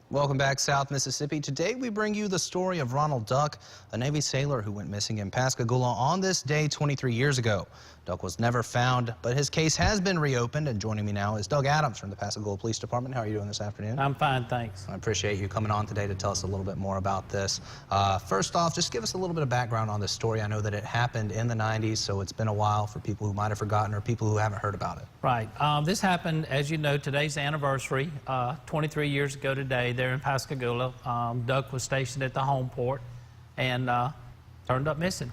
Welcome back, South Mississippi. Today we bring you the story of Ronald Duck, a Navy sailor who went missing in Pascagoula on this day 23 years ago. Duck was never found, but his case has been reopened, and joining me now is Doug Adams from the Pascagoula Police Department. How are you doing this afternoon? I'm fine, thanks. I appreciate you coming on today to tell us a little bit more about this. First off, just give us a little bit of background on this story. I know that it happened in the 90s, so it's been a while for people who might have forgotten or people who haven't heard about it. Right. This happened, as you know, today's the anniversary, 23 years ago today, there in Pascagoula. Duck was stationed at the home port and turned up missing.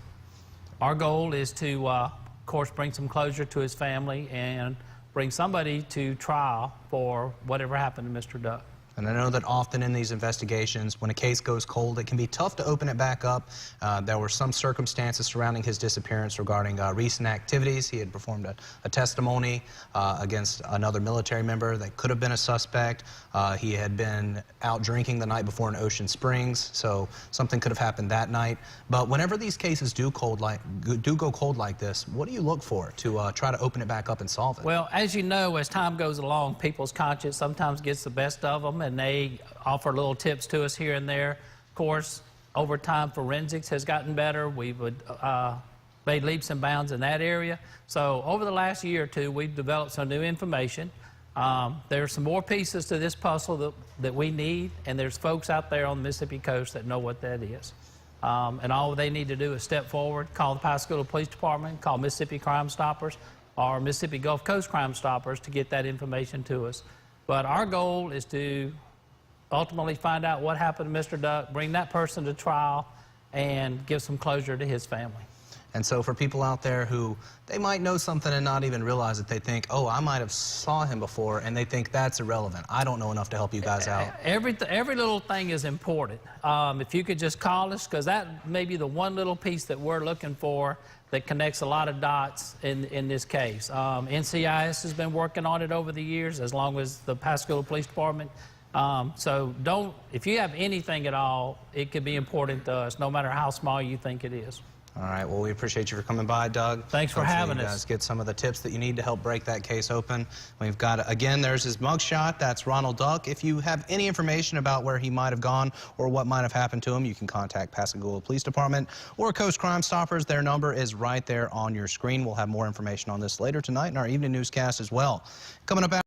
Our goal is to, of course, bring some closure to his family and bring somebody to trial for whatever happened to Mr. Duck. And I know that often in these investigations, when a case goes cold, it can be tough to open it back up. There were some circumstances surrounding his disappearance regarding recent activities. He had performed a testimony against another military member that could have been a suspect. He had been out drinking the night before in Ocean Springs, so something could have happened that night. But whenever these cases do go cold like this, what do you look for to try to open it back up and solve it? Well, as you know, as time goes along, people's conscience sometimes gets the best of them, and they offer little tips to us here and there. Of course, over time, forensics has gotten better. We've made leaps and bounds in that area. So over the last year or two, we've developed some new information. There's some more pieces to this puzzle that we need, and there's folks out there on the Mississippi coast that know what that is. And all they need to do is step forward, call the Pascagoula Police Department, call Mississippi Crime Stoppers or Mississippi Gulf Coast Crime Stoppers to get that information to us. But our goal is to ultimately find out what happened to Mr. Duck, bring that person to trial, and give some closure to his family. And so for people out there who, they might know something and not even realize it, they think, oh, I might have saw him before, and they think that's irrelevant. I don't know enough to help you guys out. Every little thing is important. If you could just call us, because that may be the one little piece that we're looking for that connects a lot of dots in this case. NCIS has been working on it over the years, as long as the Pascagoula Police Department. So if you have anything at all, it could be important to us, no matter how small you think it is. All right, well, we appreciate you for coming by, Doug. Thanks for having us. You guys get some of the tips that you need to help break that case open. We've got, again, there's his mugshot. That's Ronald Duck. If you have any information about where he might have gone or what might have happened to him, you can contact Pascagoula Police Department or Coast Crime Stoppers. Their number is right there on your screen. We'll have more information on this later tonight in our evening newscast as well. Coming up after